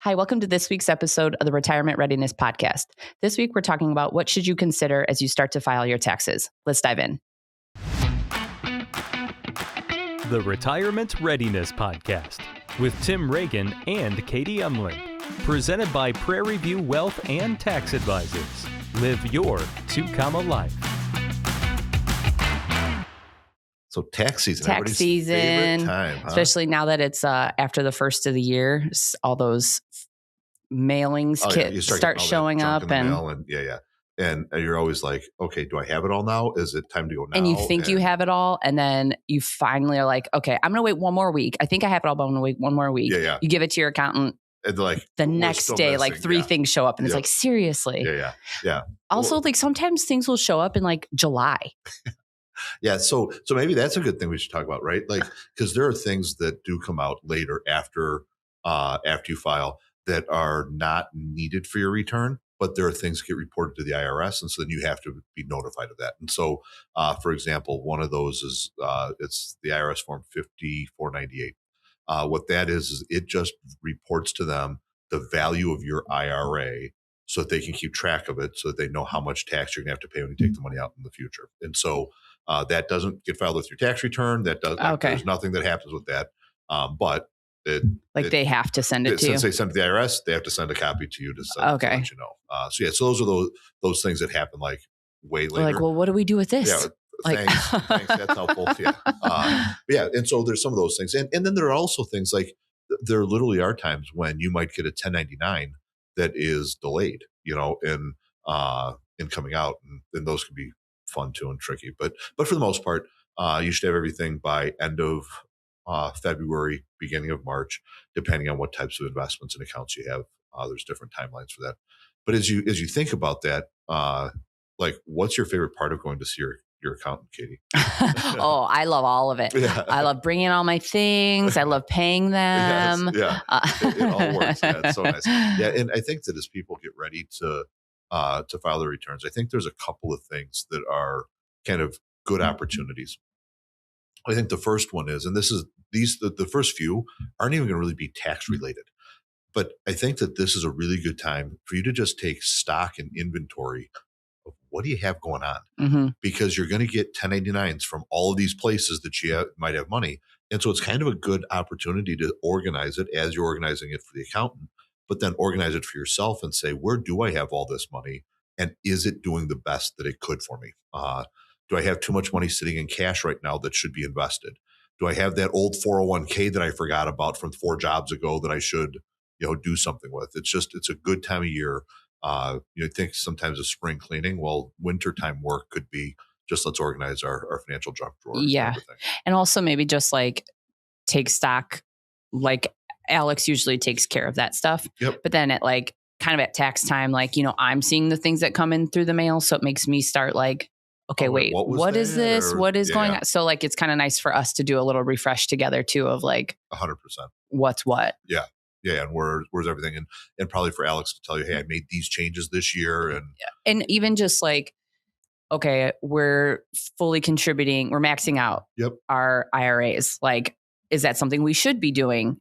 Hi, welcome to this week's episode of the Retirement Readiness Podcast. This week, we're talking about what should you consider as you start to file your taxes. Let's dive in. The Retirement Readiness Podcast with Tim Regan and Katie Umland. Presented by Prairie View Wealth and Tax Advisors. Live your 2-comma life. So tax season, tax season, favorite time, huh? Especially now that it's after the first of the year, all those mailings start showing up, and you're always like, okay, do I have it all now? Is it time to go now? And you think you have it all, and then you finally are like, okay, I'm going to wait one more week. I think I have it all, but I'm going to wait one more week. Yeah. You give it to your accountant. And like the next day, like three things show up, and it's like, seriously. Yeah. Also, like sometimes things will show up in like July. Yeah. So maybe that's a good thing we should talk about, right? Like, because there are things that do come out later after you file that are not needed for your return, but there are things that get reported to the IRS. And so then you have to be notified of that. And so, for example, one of those is it's the IRS form 5498. What that is it just reports to them the value of your IRA so that they can keep track of it, so that they know how much tax you're going to have to pay when you take the money out in the future. And so that doesn't get filed with your tax return. That does. There's nothing that happens with that. But they have to send it to you. Since they send it to the IRS, they have to send a copy to you to let you know. So those are those things that happen like way later. Like, well, what do we do with this? Yeah. Thanks. That's helpful. Yeah. And so there's some of those things. And then there are also things like there literally are times when you might get a 1099 that is delayed, in coming out. And those can be fun too and tricky. But for the most part, you should have everything by end of February, beginning of March, depending on what types of investments and accounts you have. There's different timelines for that. But as you think about that, like what's your favorite part of going to see your accountant, Katie? Oh, I love all of it. Yeah. I love bringing all my things. I love paying them. Yes, yeah. It all works. Yeah, it's so nice. Yeah, and I think that as people get ready to file their returns, I think there's a couple of things that are kind of good opportunities. I think the first one is, and the first few aren't even going to really be tax related, but I think that this is a really good time for you to just take stock and inventory of what do you have going on, because you're going to get 1099s from all of these places that you might have money. And so it's kind of a good opportunity to organize it as you're organizing it for the accountant, but then organize it for yourself and say, where do I have all this money? And is it doing the best that it could for me? Do I have too much money sitting in cash right now that should be invested? Do I have that old 401k that I forgot about from 4 jobs ago that I should, do something with? It's a good time of year. Think sometimes of spring cleaning. Well, wintertime work could be just let's organize our financial junk drawer. Yeah. And also maybe just like take stock, like Alex usually takes care of that stuff. Yep. But then at like kind of at tax time, like, I'm seeing the things that come in through the mail. So it makes me start like, okay, wait, what is this? What is going on? So like, it's kind of nice for us to do a little refresh together too of like 100%. What's what? Yeah. Yeah. And where's everything? And probably for Alex to tell you, hey, I made these changes this year. And even just like, okay, we're fully contributing. We're maxing out our IRAs. Like, is that something we should be doing?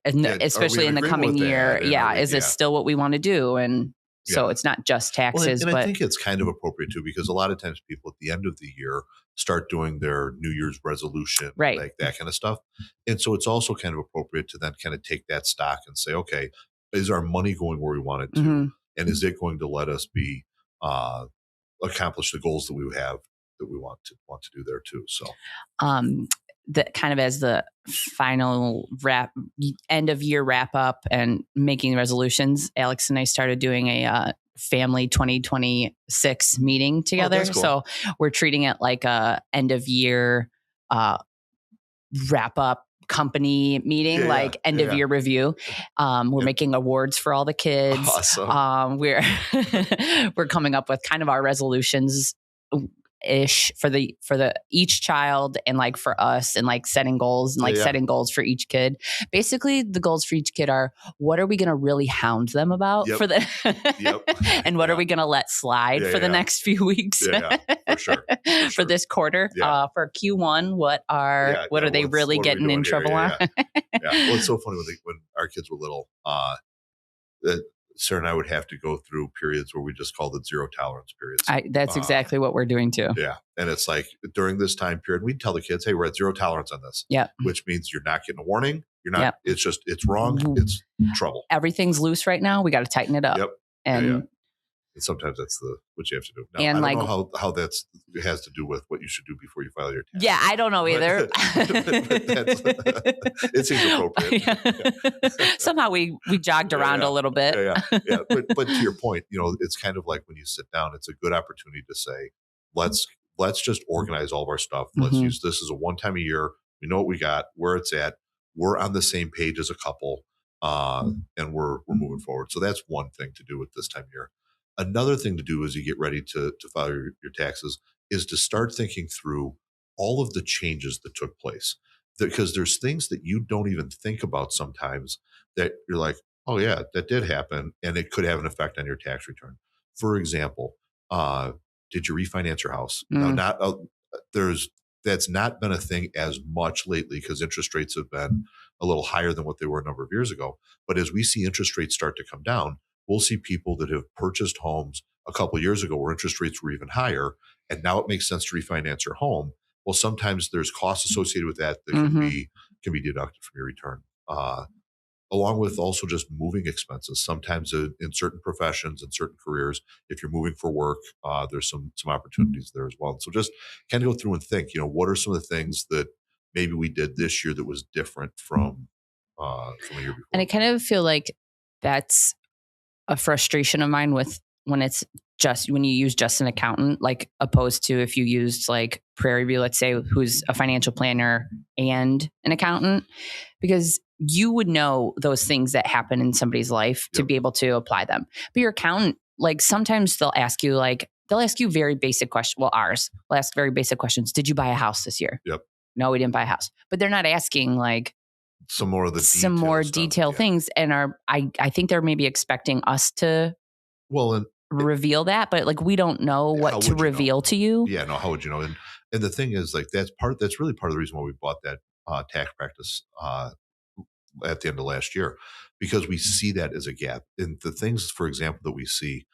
Especially in the coming year. Is this still what we want to do? And so it's not just taxes. Well, and I think it's kind of appropriate too, because a lot of times people at the end of the year start doing their New Year's resolution, right? Like that kind of stuff. And so it's also kind of appropriate to then kind of take that stock and say, okay, is our money going where we want it to? And is it going to let us be accomplish the goals that we have that we want to do there too? So that kind of as the final end of year wrap up and making resolutions, Alex and I started doing a family 2026 meeting together. Cool. So we're treating it like a end of year wrap up company meeting, end of year review. We're making awards for all the kids. Awesome. We're coming up with kind of our resolutions ish for the each child, and like for us, and like setting goals, and like setting goals for each kid. Basically, the goals for each kid are, what are we going to really hound them about for the and what are we going to let slide for the next few weeks for sure. For this quarter, for Q1, what are they really getting in trouble on? Well, it's so funny when our kids were little, Sarah and I would have to go through periods where we just called it zero tolerance periods. That's exactly what we're doing too. Yeah. And it's like during this time period, we'd tell the kids, hey, we're at zero tolerance on this. Yeah. Which means you're not getting a warning. You're not, it's wrong. It's trouble. Everything's loose right now. We got to tighten it up. Yep. And sometimes that's what you have to do. Now, and I don't know how it has to do with what you should do before you file your taxes. Yeah, I don't know either. It seems appropriate. Somehow we jogged around a little bit. Yeah. But to your point, it's kind of like when you sit down, it's a good opportunity to say, let's just organize all of our stuff. Let's use this as a one time a year. We know what we got, where it's at. We're on the same page as a couple, and we're moving forward. So that's one thing to do at this time of year. Another thing to do as you get ready to file your taxes is to start thinking through all of the changes that took place. Because there's things that you don't even think about sometimes that you're like, oh yeah, that did happen. And it could have an effect on your tax return. For example, did you refinance your house? Now, that's not been a thing as much lately because interest rates have been a little higher than what they were a number of years ago. But as we see interest rates start to come down, we'll see people that have purchased homes a couple of years ago where interest rates were even higher, and now it makes sense to refinance your home. Well, sometimes there's costs associated with that can be deducted from your return, along with also just moving expenses. Sometimes in certain professions and certain careers, if you're moving for work, there's some opportunities there as well. So just kind of go through and think, what are some of the things that maybe we did this year that was different from a year before? And I kind of feel like that's a frustration of mine with when it's just when you use just an accountant, like opposed to if you used like Prairie View, let's say, who's a financial planner and an accountant, because you would know those things that happen in somebody's life to be able to apply them. But your accountant, like sometimes they'll ask you very basic questions. Well, ours will ask very basic questions. Did you buy a house this year? Yep. No, we didn't buy a house. But they're not asking like some more detailed things. And I think they're maybe expecting us to reveal that, but like we don't know what to reveal to you. Yeah, no, how would you know? And the thing is, like that's really part of the reason why we bought that tax practice at the end of last year, because we see that as a gap. And the things, for example, that we see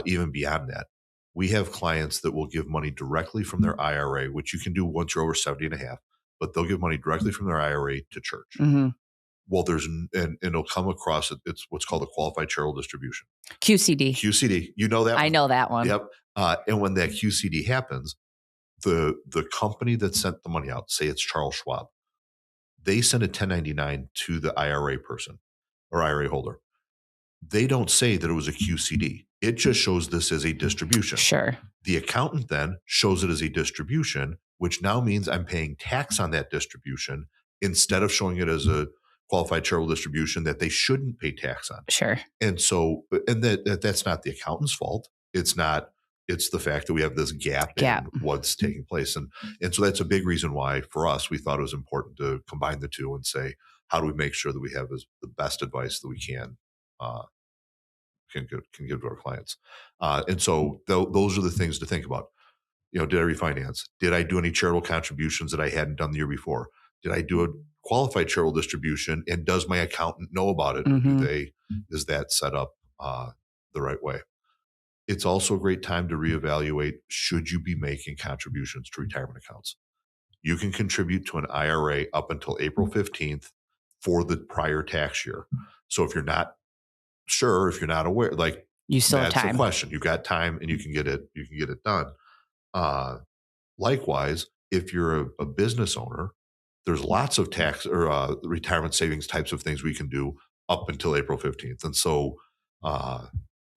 even beyond that, we have clients that will give money directly from their IRA, which you can do once you're over 70 and a half, but they'll give money directly from their IRA to church. Mm-hmm. Well, and it'll come across, it's what's called a qualified charitable distribution. QCD. You know that one? I know that one. Yep. And when that QCD happens, the company that sent the money out, say it's Charles Schwab, they send a 1099 to the IRA person or IRA holder. They don't say that it was a QCD. It just shows this as a distribution. Sure. The accountant then shows it as a distribution, which now means I'm paying tax on that distribution instead of showing it as a qualified charitable distribution that they shouldn't pay tax on. Sure. And so, and that's not the accountant's fault. It's the fact that we have this gap in what's taking place. And so that's a big reason why for us, we thought it was important to combine the two and say, how do we make sure that we have the best advice that we can give to our clients? And so those are the things to think about. Did I refinance? Did I do any charitable contributions that I hadn't done the year before? Did I do a qualified charitable distribution? And does my accountant know about it? Mm-hmm. Is that set up the right way? It's also a great time to reevaluate, should you be making contributions to retirement accounts? You can contribute to an IRA up until April 15th for the prior tax year. So if you're not sure, if you're not aware, like you still have time. That's the question. You've got time and you can get it done. Likewise, if you're a business owner, there's lots of tax or retirement savings types of things we can do up until April 15th. And so,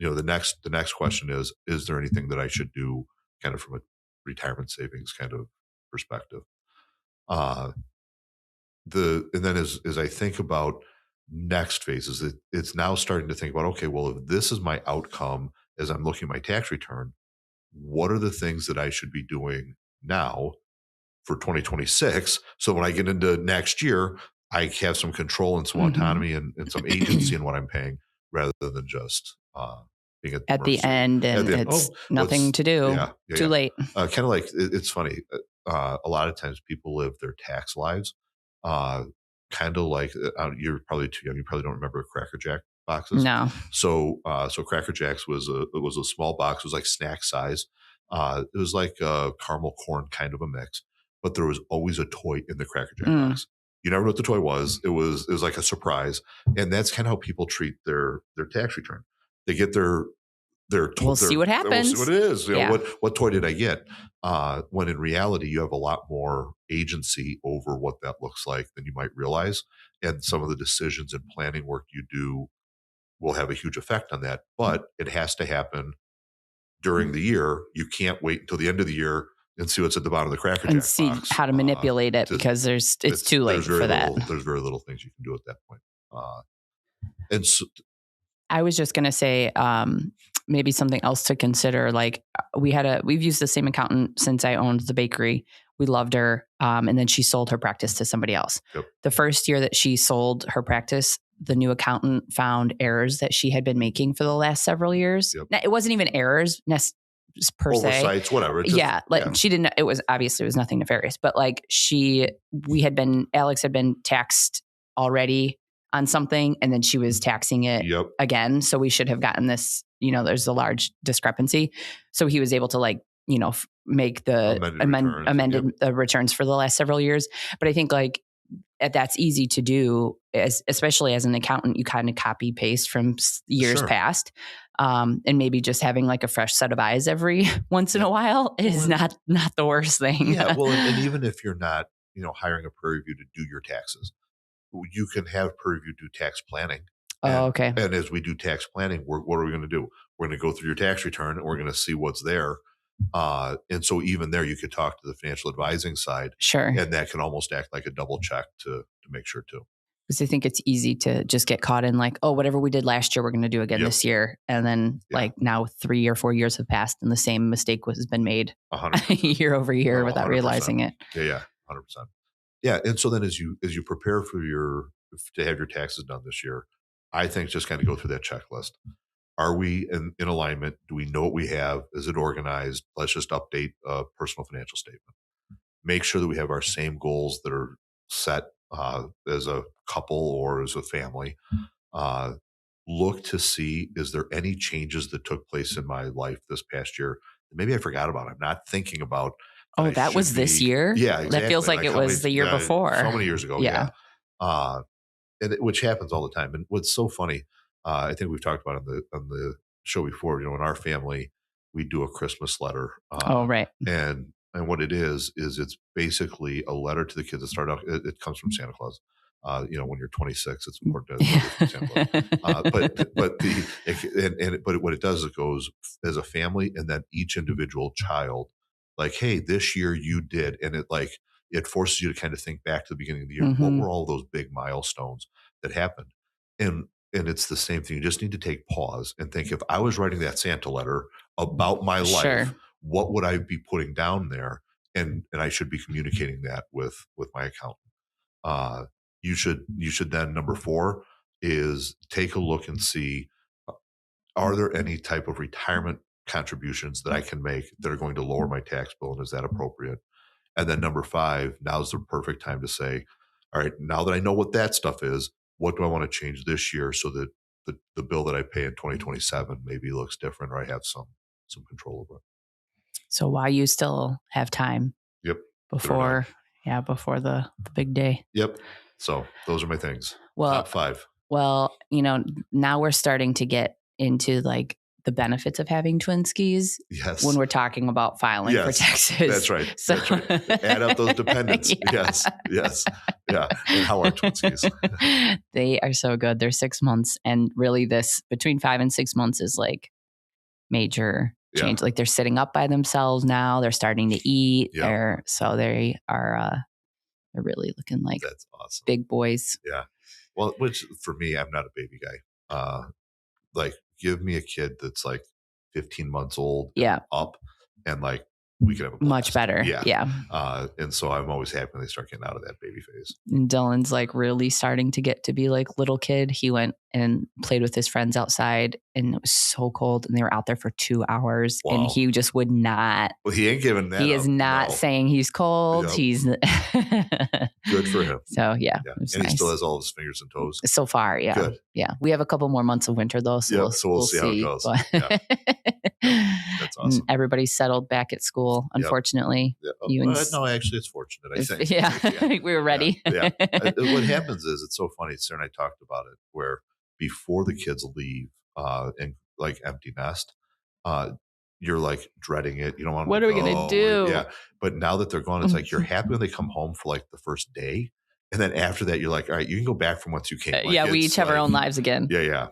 the next question is there anything that I should do kind of from a retirement savings kind of perspective? And then as I think about next phases, it's now starting to think about, okay, well, if this is my outcome as I'm looking at my tax return, what are the things that I should be doing now for 2026? So when I get into next year, I have some control and some autonomy and some agency in what I'm paying rather than just being at the end and it's nothing to do. Too late. Kind of like it's funny. A lot of times people live their tax lives kind of like you're probably too young. You probably don't remember Cracker Jack. boxes. No. So Cracker Jacks was a small box. It was like snack size. It was like a caramel corn kind of a mix, but there was always a toy in the Cracker Jack box. You never knew what the toy was. It was like a surprise, and that's kind of how people treat their tax return. They get their we'll see what happens. We'll see what it is. You know, what toy did I get? When in reality, you have a lot more agency over what that looks like than you might realize, and some of the decisions and planning work you do will have a huge effect on that. But it has to happen during the year. You can't wait until the end of the year and see what's at the bottom of the Cracker Jack and see box. How to manipulate it, because it's too late for that. There's very little things you can do at that point. And so, I was just going to say, maybe something else to consider. Like we've used the same accountant since I owned the bakery. We loved her. And then she sold her practice to somebody else. Yep. The first year that she sold her practice, the new accountant found errors that she had been making for the last several years. Yep. Now, it wasn't even errors per se. Oversights, whatever. She didn't, it was nothing nefarious, but like Alex had been taxed already on something, and then she was taxing it again. So we should have gotten this, there's a large discrepancy. So he was able to make the amended returns for the last several years. But I think that's easy to do, especially as an accountant. You kind of copy paste from years past, and maybe just having like a fresh set of eyes every once in a while is not the worst thing. Yeah. Well, and even if you're not, hiring a peer review to do your taxes, you can have peer review do tax planning. Okay. And as we do tax planning, what are we going to do? We're going to go through your tax return and we're going to see what's there. And so even there, you could talk to the financial advising side. Sure. And that can almost act like a double check to make sure too. Because I think it's easy to just get caught in whatever we did last year, we're going to do again this year. And then now 3 or 4 years have passed and the same mistake has been made 100%. year over year without 100%. Realizing it. Yeah. 100%. Yeah. And so then as you prepare to have your taxes done this year, I think just kind of go through that checklist. Are we in alignment? Do we know what we have? Is it organized? Let's just update a personal financial statement. Make sure that we have our same goals that are set as a couple or as a family. Look to see, is there any changes that took place in my life this past year that maybe I forgot about? I'm not thinking about. Oh, that was this year? Yeah, exactly. That feels like it was the year before. So many years ago. Yeah. Which happens all the time. And what's so funny, I think we've talked about on the show before, in our family, we do a Christmas letter. Right. And what it is it's basically a letter to the kids that start out. It comes from Santa Claus. When you're 26, it's important to Santa Claus. But what it does, it goes as a family, and then each individual child, hey, this year you did, and it forces you to kind of think back to the beginning of the year. Mm-hmm. What were all those big milestones that happened? And it's the same thing. You just need to take pause and think, if I was writing that Santa letter about my life, what would I be putting down there? And I should be communicating that with my accountant. You should then, number 4 is take a look and see, are there any type of retirement contributions that I can make that are going to lower my tax bill? And is that appropriate? And then number 5, now's the perfect time to say, all right, now that I know what that stuff is, what do I want to change this year so that the bill that I pay in 2027 maybe looks different, or I have some control over it. So while you still have time. Yep. Before the big day. Yep. So those are my things. Well, top 5. Well, now we're starting to get into the benefits of having twin skis. Yes. When we're talking about filing for taxes. That's right. So, that's right. Add up those dependents. Yes. Yeah. And how are twin skis? They are so good. They're 6 months. And really this between 5 and 6 months is major change. They're sitting up by themselves now. They're starting to eat. Yep. They're really looking like that's awesome. Big boys. Yeah. Well, which for me, I'm not a baby guy. Give me a kid that's 15 months old, up, and we can have a blast. Much better. Yeah. And so I'm always happy when they start getting out of that baby phase. And Dylan's like really starting to get to be like little kid. He went and played with his friends outside and it was so cold and they were out there for 2 hours and he just would not. Well, he ain't giving that. He is not saying he's cold. Yep. He's good for him. So yeah. And nice. He still has all his fingers and toes. So far. Yeah. Good. Yeah. We have a couple more months of winter though. So we'll see how it goes. That's awesome. Everybody's settled back at school, unfortunately. No, actually, it's fortunate, I think. Yeah. We were ready. Yeah. What happens is, it's so funny. Sarah and I talked about it, where before the kids leave and like empty nest, you're like dreading it. You don't want what are we going to do? Yeah. But now that they're gone, it's like you're happy when they come home for like the first day. And then after that, you're like, all right, you can go back from once you came. Like, we each have our own lives again. Yeah.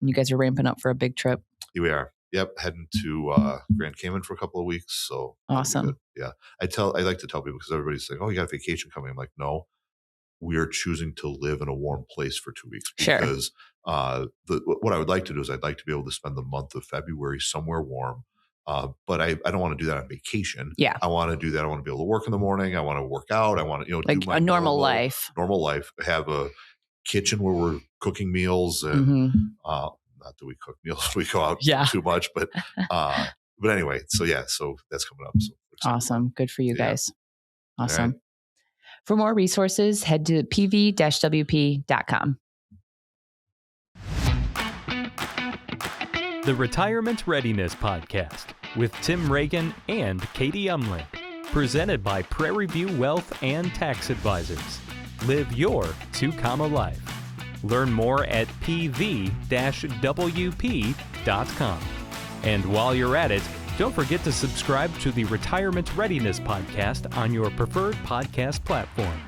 You guys are ramping up for a big trip. We are. Yep. Heading to Grand Cayman for a couple of weeks. So awesome. Yeah. I like to tell people, because everybody's like, oh, you got a vacation coming. I'm like, no, we are choosing to live in a warm place for 2 weeks. Because what I would like to do is I'd like to be able to spend the month of February somewhere warm. But I don't want to do that on vacation. Yeah. I want to do that. I want to be able to work in the morning. I want to work out. I want to, like do my a normal life, have a kitchen where we're cooking meals and, not that we cook meals, we go out too much, but anyway, so that's coming up. So awesome. Good for you guys. Awesome. Right. For more resources, head to pv-wp.com. The Retirement Readiness Podcast with Tim Regan and Katie Umland. Presented by Prairie View Wealth and Tax Advisors. Live your 2-comma life. Learn more at pv-wp.com. And while you're at it, don't forget to subscribe to the Retirement Readiness Podcast on your preferred podcast platform.